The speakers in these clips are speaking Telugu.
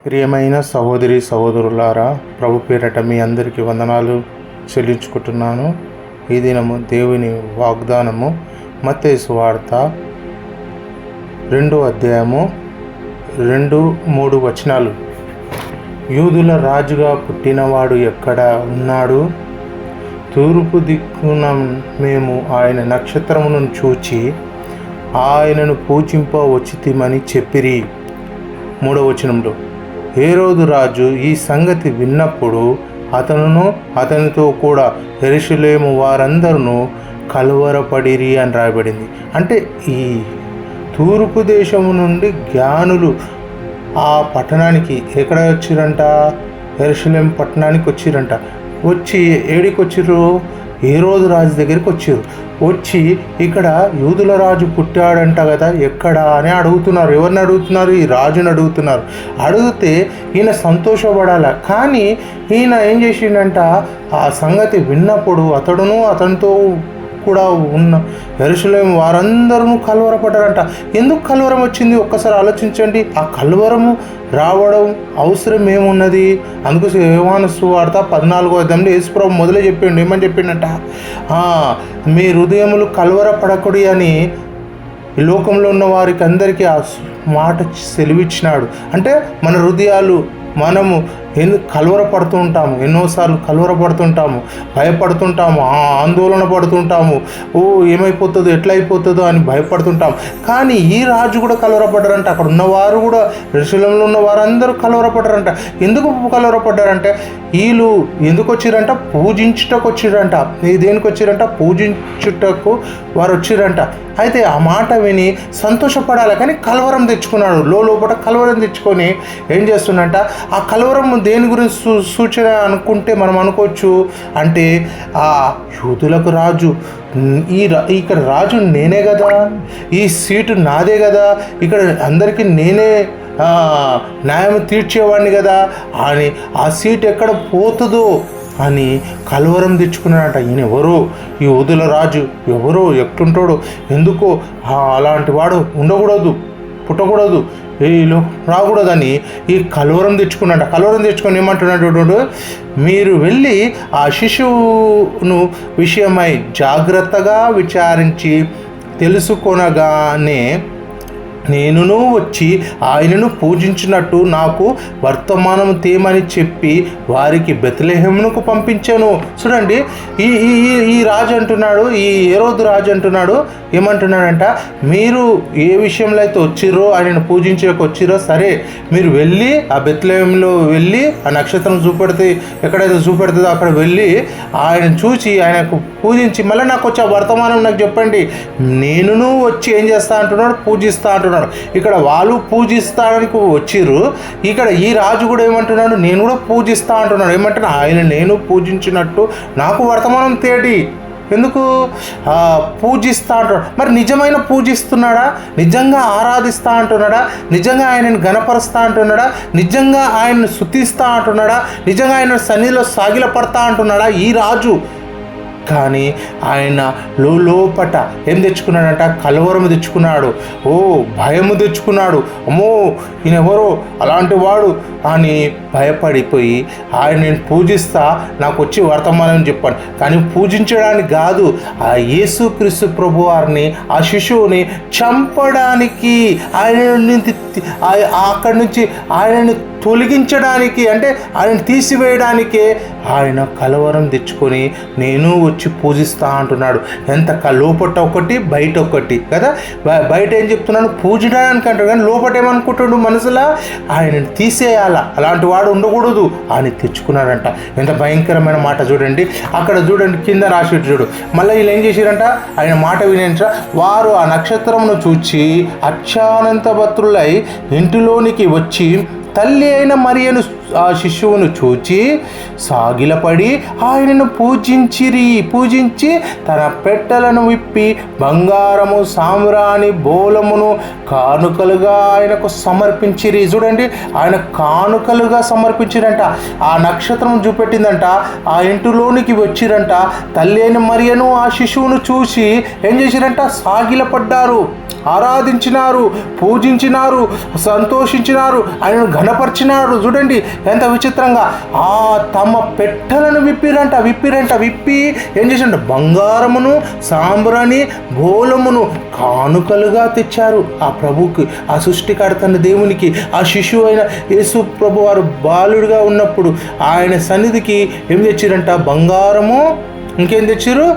ప్రియమైన సహోదరి సహోదరులారా, ప్రభు పేరట మీ అందరికీ వందనాలు చెల్లించుకుంటున్నాను. ఈ దినము దేవుని వాగ్దానము మత్తయి సువార్త 2వ అధ్యాయము 2-3 వచనాలు. యూదుల రాజుగా పుట్టినవాడు ఎక్కడ ఉన్నాడు? తూర్పు దిక్కున మేము ఆయన నక్షత్రమును చూచి ఆయనను పూజింప వచ్చితిమని చెప్పిరి. 3వ వచనంలో, హేరోదు రాజు ఈ సంగతి విన్నప్పుడు అతనును అతనితో కూడా యెరూషలేము వారందరూ కలవరపడిరి అని రాయబడింది. అంటే ఈ తూర్పు దేశము నుండి జ్ఞానులు ఆ పట్టణానికి ఎక్కడ వచ్చిరంట? యెరూషలేం పట్టణానికి వచ్చిరంట. వచ్చి ఏడికి వచ్చిర్రు? హేరోదు రాజు దగ్గరికి వచ్చిర్రు. వచ్చి ఇక్కడ యూదుల రాజు పుట్టాడంట కదా, ఎక్కడా అని అడుగుతున్నారు. ఎవరిని అడుగుతున్నారు? ఈ రాజుని అడుగుతున్నారు. అడిగితే ఈయన సంతోషపడాల. కానీ ఈయన ఏం చేసిండంట, ఆ సంగతి విన్నప్పుడు అతడును అతనితో కూడా ఉన్న యెరూషలేము వారందరూ కలవరపడ్డారంట. ఎందుకు కలవరం వచ్చింది? ఒక్కసారి ఆలోచించండి. ఆ కలవరము రావడం అవసరం ఏమున్నది? అందుకోసం యోహాను సువార్త 14వ అధ్యాయంలో యేసుప్రభు మొదలే చెప్పిండు. ఏమని చెప్పిండంట? మీ హృదయములు కలవరపడకుడి అని ఈ లోకంలో ఉన్న వారికి అందరికీ ఆ మాట సెలవిచ్చినాడు. అంటే మన హృదయాలు మనము ఎందుకు కలవరపడుతూ ఉంటాము? ఎన్నోసార్లు కలవరపడుతుంటాము, భయపడుతుంటాము, ఆందోళన పడుతుంటాము. ఏమైపోతుందో, ఎట్లా అయిపోతుందో అని భయపడుతుంటాము. కానీ ఈ రాజు కూడా కలవరపడ్డారంట. అక్కడ ఉన్నవారు కూడా, యెరూషలేములో ఉన్న వారందరూ కలవరపడ్డారంట. ఎందుకు కలవరపడ్డారంటే, వీళ్ళు ఎందుకు వచ్చిరంట? పూజించుటకు వచ్చిరంట. దేనికి వచ్చిరంట? పూజించుటకు వారు వచ్చిరంట. అయితే ఆ మాట విని సంతోషపడాలి, కానీ కలవరం తెచ్చుకున్నాడు. లోపల కలవరం తెచ్చుకొని ఏం చేస్తున్నంట, ఆ కలవరం దేని గురించి సూచన అనుకుంటే మనం అనుకోవచ్చు అంటే, ఆ యూదులకు రాజు, ఇక్కడ రాజు నేనే కదా, ఈ సీటు నాదే కదా, ఇక్కడ అందరికీ నేనే న్యాయం తీర్చేవాడిని కదా అని ఆ సీట్ ఎక్కడ పోతుందో అని కలవరం తెచ్చుకున్నాడట. ఈయన ఎవరో, ఈ యూదుల రాజు ఎవరో, ఎట్టుంటాడో, ఎందుకో అలాంటి వాడు ఉండకూడదు, పుట్టకూడదు, వీళ్ళు రాకూడదని ఈ కలవరం తెచ్చుకున్నాడు. కలవరం తెచ్చుకొని ఏమంటున్నాడు? మీరు వెళ్ళి ఆ శిశువును విషయమై జాగ్రత్తగా విచారించి తెలుసుకొనగానే నేనును వచ్చి ఆయనను పూజించినట్టు నాకు వర్తమానం తేమని చెప్పి వారికి బెత్లెహేమునకు పంపించాను. చూడండి, ఈ ఈ రాజు అంటున్నాడు, ఈ హేరోదు రాజు అంటున్నాడు, ఏమంటున్నాడంట, మీరు ఏ విషయంలో అయితే వచ్చిర్రో, ఆయనను పూజించడానికి వచ్చిర్రో, సరే మీరు వెళ్ళి ఆ బెత్లెహేములో వెళ్ళి ఆ నక్షత్రం చూపెడితే, ఎక్కడైతే చూపెడుతుందో అక్కడ వెళ్ళి ఆయన చూసి ఆయనకు పూజించి మళ్ళీ నాకు వచ్చి ఆ వర్తమానం నాకు చెప్పండి, నేనును వచ్చి ఏం చేస్తా అంటున్నాడు? పూజిస్తా అంటున్నాడు. ఇక్కడ వాళ్ళు పూజిస్తానికి వచ్చిర్రు, ఇక్కడ ఈ రాజు కూడా ఏమంటున్నాడు? నేను కూడా పూజిస్తా అంటున్నాడు. ఏమంటున్నా? ఆయన నేను పూజించినట్టు నాకు వర్తమానం తేడి. ఎందుకు పూజిస్తా అంటున్నాడు? మరి నిజమైన పూజిస్తున్నాడా? నిజంగా ఆరాధిస్తా అంటున్నాడా? నిజంగా ఆయనను గణపరుస్తా అంటున్నాడా? నిజంగా ఆయనను స్తుతిస్తా అంటున్నాడా? నిజంగా ఆయన సన్నిధిలో సాగిలపడతా అంటున్నాడా ఈ రాజు? కానీ ఆయన లోపట ఏం తెచ్చుకున్నాడంట? కలవరం తెచ్చుకున్నాడు. భయము తెచ్చుకున్నాడు. అమ్మో, ఈయన ఎవరో అలాంటి వాడు అని భయపడిపోయి ఆయన నేను పూజిస్తా, నాకు వచ్చి వర్తమానం చెప్పాను. కానీ పూజించడానికి కాదు, ఆ యేసుక్రీస్తు ప్రభు వారిని, ఆ శిశువుని చంపడానికి, ఆయన అక్కడి నుంచి ఆయనను తొలగించడానికి, అంటే ఆయన తీసివేయడానికే ఆయన కలవరం తెచ్చుకొని నేను వచ్చి పూజిస్తా అంటున్నాడు. ఎంత లోపట ఒకటి బయట ఒకటి కదా. బయట ఏం చెప్తున్నాడు? పూజించడానికి అంటాడు, కానీ లోపట ఏమనుకుంటాడు మనసులో? ఆయనను తీసేయాలా, అలాంటి వాడు ఉండకూడదు అని తెచ్చుకున్నాడంట. ఎంత భయంకరమైన మాట చూడండి. అక్కడ చూడండి, కింద రాసి చూడు. మళ్ళీ వీళ్ళు ఏం చేశారంట? ఆయన మాట వినేంట వారు ఆ నక్షత్రమును చూచి అత్యానంత భద్రులై ఇంటిలోనికి వచ్చి తల్లి అయిన మరియను ఆ శిశువును చూచి సాగిలపడి ఆయనను పూజించి తన పెట్టెలను విప్పి బంగారము సామ్రాణి బోలమును కానుకలుగా ఆయనకు సమర్పించిరి. చూడండి, ఆయన కానుకలుగా సమర్పించిరంట. ఆ నక్షత్రం చూపెట్టిందంట, ఆ ఇంటిలోనికి వచ్చిరంట. తల్లి అయిన మరియను ఆ శిశువును చూసి ఏం చేసిరంట? సాగిలపడ్డారు, ఆరాధించినారు, పూజించినారు, సంతోషించినారు, ఆయనను ఘనపరిచినారు. చూడండి ఎంత విచిత్రంగా తమ పెట్టెలను విప్పి ఏం చేసిండ? బంగారమును సాంబ్రాణి బోలమును కానుకలుగా తెచ్చారు ఆ ప్రభువుకి, ఆ సృష్టికర్తన దేవునికి. ఆ శిశువు అయిన యేసు ప్రభు వారు బాలుడిగా ఉన్నప్పుడు ఆయన సన్నిధికి ఏం తెచ్చిరంట? బంగారము, ఇంకేం తెచ్చారు?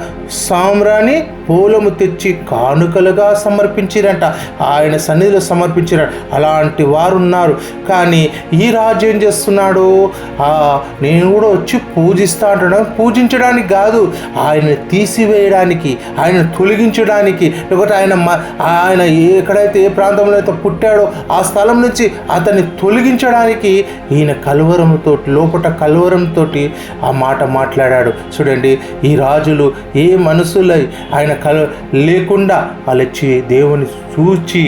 సామ్రాణి పూలము తెచ్చి కానుకలుగా సమర్పించిరంట, ఆయన సన్నిధిలో సమర్పించారు. అలాంటి వారు ఉన్నారు. కానీ ఈ రాజు ఏం చేస్తున్నాడు? నేను కూడా వచ్చి పూజిస్తా అంటున్నాను. పూజించడానికి కాదు, ఆయన తీసివేయడానికి, ఆయన తొలగించడానికి, లేకపోతే ఆయన ఎక్కడైతే ఏ ప్రాంతంలో అయితే పుట్టాడో ఆ స్థలం నుంచి అతన్ని తొలగించడానికి ఈయన లోపట కలవరంతో ఆ మాట మాట్లాడాడు. చూడండి, ఈ రాజులు ఏ మనసులై ఆయన లేకుండా వాళ్ళొచ్చి దేవుని చూచి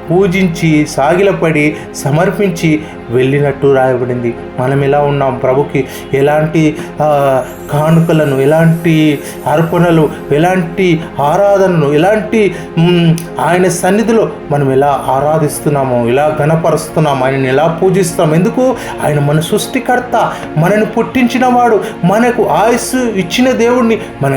పూజించి సాగిలపడి సమర్పించి వెళ్ళినట్టు రాయబడింది. మనం ఎలా ఉన్నాం? ప్రభుకి ఎలాంటి కానుకలను, ఎలాంటి అర్పణలు, ఎలాంటి ఆరాధనను, ఎలాంటి ఆయన సన్నిధిలో మనం ఎలా ఆరాధిస్తున్నామో, ఎలా ఘనపరుస్తున్నాము, ఆయనను ఎలా పూజిస్తాం? ఎందుకు? ఆయన మన సృష్టికర్త, మనని పుట్టించినవాడు, మనకు ఆయుస్సు ఇచ్చిన దేవుడిని మన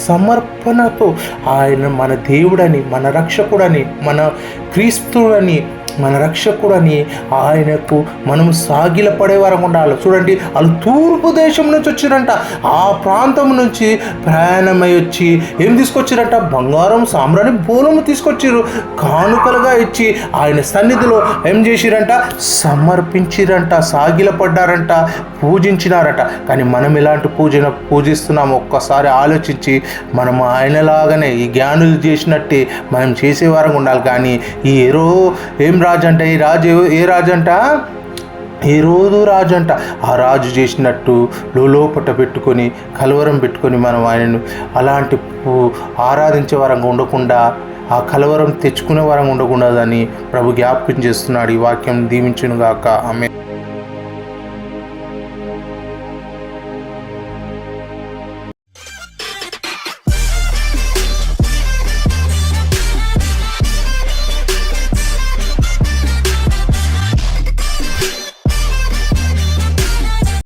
సమర్పణతో ఆయన మన దేవుడని, మన రక్షకుడని, మన క్రీస్తుడని, మన రక్షకుడని ఆయనకు మనము సాగిలపడే వరకు ఉండాలి. చూడండి, వాళ్ళు తూర్పు దేశం నుంచి వచ్చిరంట. ఆ ప్రాంతం నుంచి ప్రయాణమై వచ్చి ఏం తీసుకొచ్చారంట? బంగారం సామ్రాణి బోలము తీసుకొచ్చారు, కానుకలుగా ఇచ్చి ఆయన సన్నిధిలో ఏం చేసిరంట? సమర్పించిరంట, సాగిలపడ్డారంట, పూజించినారట. కానీ మనం ఎలాంటి పూజిస్తున్నాము ఒక్కసారి ఆలోచించి మనం ఆయనలాగానే ఈ జ్ఞానులు చేసినట్టే మనం చేసేవారం ఉండాలి. కానీ ఏం రాజు అంట? ఈ రాజు ఏ రాజు అంట? హేరోదు రాజు అంట. ఆ రాజు చేసినట్టు లోపట పెట్టుకొని కలవరం పెట్టుకొని మనం ఆయనను అలాంటి ఆరాధించే వరంగా ఉండకుండా, ఆ కలవరం తెచ్చుకునే వరంగా ఉండకూడదని ప్రభు జ్ఞాపకం చేస్తున్నాడు. ఈ వాక్యం దీవించును గాక. ఆమేన్.